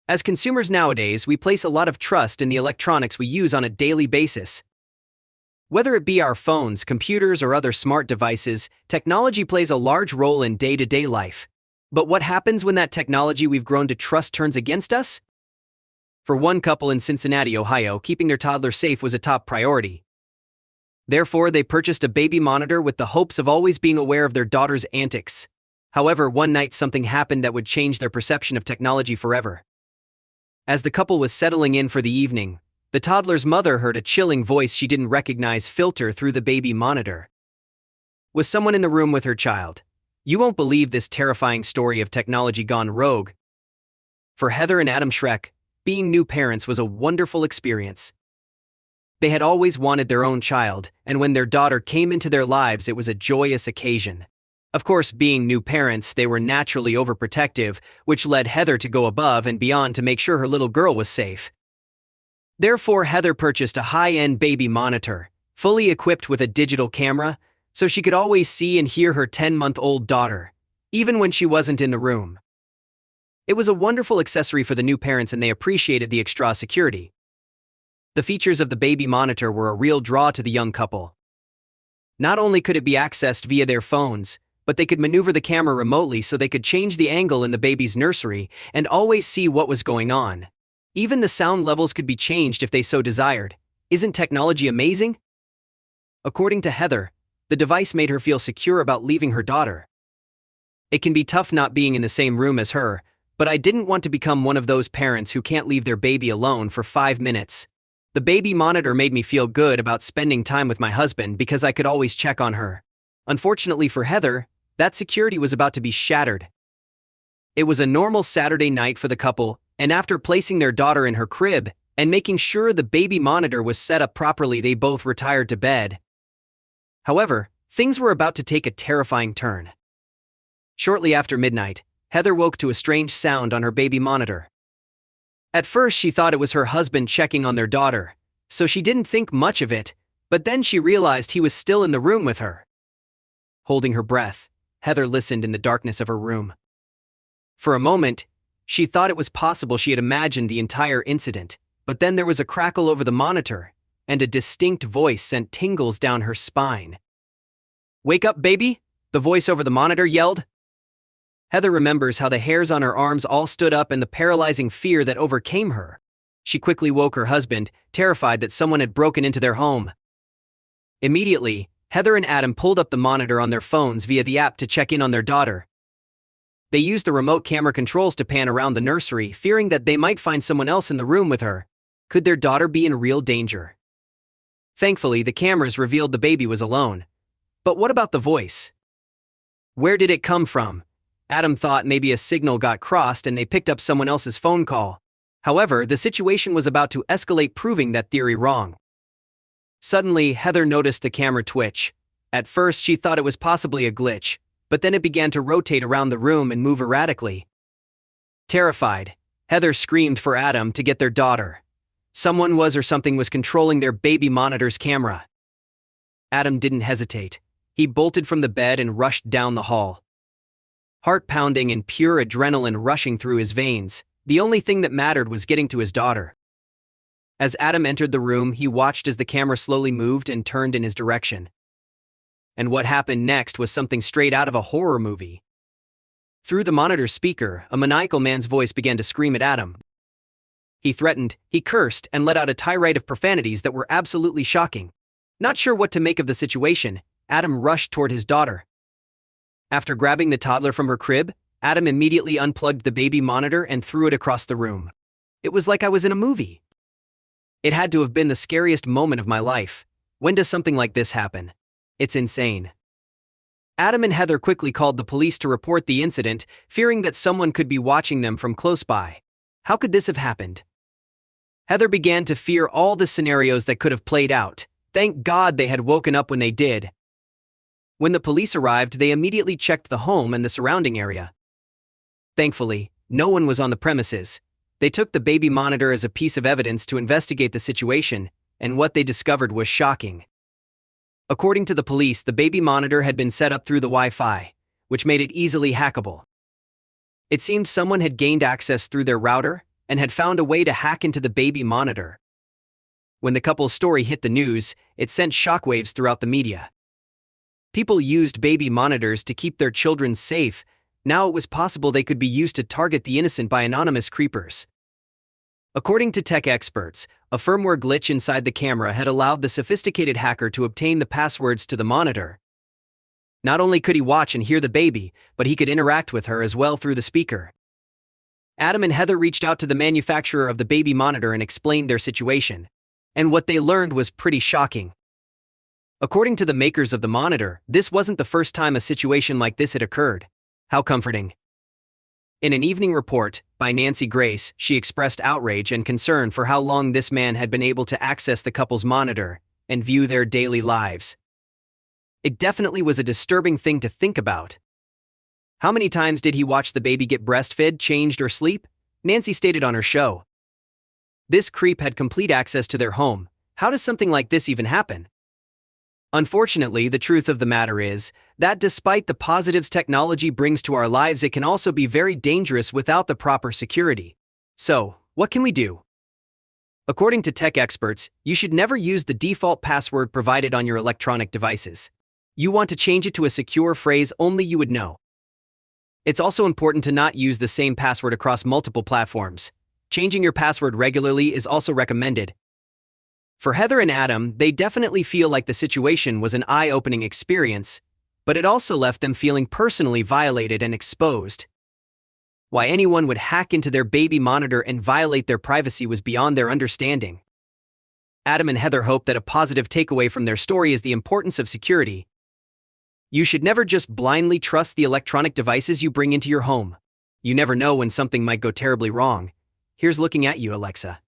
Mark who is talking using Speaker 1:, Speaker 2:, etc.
Speaker 1: As consumers nowadays, we place a lot of trust in the electronics we use on a daily basis. Whether it be our phones, computers, or other smart devices, technology plays a large role in day-to-day life. But what happens when that technology we've grown to trust turns against us? For one couple in Cincinnati, Ohio, keeping their toddler safe was a top priority. Therefore, they purchased a baby monitor with the hopes of always being aware of their daughter's antics. However, one night something happened that would change their perception of technology forever. As the couple was settling in for the evening, the toddler's mother heard a chilling voice she didn't recognize filter through the baby monitor. Was someone in the room with her child? You won't believe this terrifying story of technology gone rogue. For Heather and Adam Schreck, being new parents was a wonderful experience. They had always wanted their own child, and when their daughter came into their lives, it was a joyous occasion. Of course, being new parents, they were naturally overprotective, which led Heather to go above and beyond to make sure her little girl was safe. Therefore, Heather purchased a high-end baby monitor, fully equipped with a digital camera, so she could always see and hear her 10-month-old daughter, even when she wasn't in the room. It was a wonderful accessory for the new parents, and they appreciated the extra security. The features of the baby monitor were a real draw to the young couple. Not only could it be accessed via their phones, but they could maneuver the camera remotely so they could change the angle in the baby's nursery and always see what was going on. Even the sound levels could be changed if they so desired. Isn't technology amazing? According to Heather, the device made her feel secure about leaving her daughter. It can be tough not being in the same room as her, but I didn't want to become one of those parents who can't leave their baby alone for 5 minutes. The baby monitor made me feel good about spending time with my husband because I could always check on her. Unfortunately for Heather, that security was about to be shattered. It was a normal Saturday night for the couple, and after placing their daughter in her crib and making sure the baby monitor was set up properly, they both retired to bed. However, things were about to take a terrifying turn. Shortly after midnight, Heather woke to a strange sound on her baby monitor. At first, she thought it was her husband checking on their daughter, so she didn't think much of it, but then she realized he was still in the room with her. Holding her breath, Heather listened in the darkness of her room. For a moment, she thought it was possible she had imagined the entire incident, but then there was a crackle over the monitor, and a distinct voice sent tingles down her spine. "Wake up, baby!" the voice over the monitor yelled. Heather remembers how the hairs on her arms all stood up and the paralyzing fear that overcame her. She quickly woke her husband, terrified that someone had broken into their home. Immediately, Heather and Adam pulled up the monitor on their phones via the app to check in on their daughter. They used the remote camera controls to pan around the nursery, fearing that they might find someone else in the room with her. Could their daughter be in real danger? Thankfully, the cameras revealed the baby was alone. But what about the voice? Where did it come from? Adam thought maybe a signal got crossed and they picked up someone else's phone call. However, the situation was about to escalate, proving that theory wrong. Suddenly, Heather noticed the camera twitch. At first, she thought it was possibly a glitch, but then it began to rotate around the room and move erratically. Terrified, Heather screamed for Adam to get their daughter. Someone or something was controlling their baby monitor's camera. Adam didn't hesitate. He bolted from the bed and rushed down the hall. Heart pounding and pure adrenaline rushing through his veins, the only thing that mattered was getting to his daughter. As Adam entered the room, he watched as the camera slowly moved and turned in his direction. And what happened next was something straight out of a horror movie. Through the monitor speaker, a maniacal man's voice began to scream at Adam. He threatened, he cursed, and let out a tirade of profanities that were absolutely shocking. Not sure what to make of the situation, Adam rushed toward his daughter. After grabbing the toddler from her crib, Adam immediately unplugged the baby monitor and threw it across the room. It was like I was in a movie. It had to have been the scariest moment of my life. When does something like this happen? It's insane. Adam and Heather quickly called the police to report the incident, fearing that someone could be watching them from close by. How could this have happened? Heather began to fear all the scenarios that could have played out. Thank God they had woken up when they did. When the police arrived, they immediately checked the home and the surrounding area. Thankfully, no one was on the premises. They took the baby monitor as a piece of evidence to investigate the situation, and what they discovered was shocking. According to the police, the baby monitor had been set up through the Wi-Fi, which made it easily hackable. It seemed someone had gained access through their router, and had found a way to hack into the baby monitor. When the couple's story hit the news, it sent shockwaves throughout the media. People used baby monitors to keep their children safe. Now it was possible they could be used to target the innocent by anonymous creepers. According to tech experts, a firmware glitch inside the camera had allowed the sophisticated hacker to obtain the passwords to the monitor. Not only could he watch and hear the baby, but he could interact with her as well through the speaker. Adam and Heather reached out to the manufacturer of the baby monitor and explained their situation. And what they learned was pretty shocking. According to the makers of the monitor, this wasn't the first time a situation like this had occurred. How comforting. In an evening report by Nancy Grace, she expressed outrage and concern for how long this man had been able to access the couple's monitor and view their daily lives. It definitely was a disturbing thing to think about. How many times did he watch the baby get breastfed, changed, or sleep? Nancy stated on her show. This creep had complete access to their home. How does something like this even happen? Unfortunately, the truth of the matter is that despite the positives technology brings to our lives, it can also be very dangerous without the proper security. So, what can we do? According to tech experts, you should never use the default password provided on your electronic devices. You want to change it to a secure phrase only you would know. It's also important to not use the same password across multiple platforms. Changing your password regularly is also recommended. For Heather and Adam, they definitely feel like the situation was an eye-opening experience, but it also left them feeling personally violated and exposed. Why anyone would hack into their baby monitor and violate their privacy was beyond their understanding. Adam and Heather hope that a positive takeaway from their story is the importance of security. You should never just blindly trust the electronic devices you bring into your home. You never know when something might go terribly wrong. Here's looking at you, Alexa.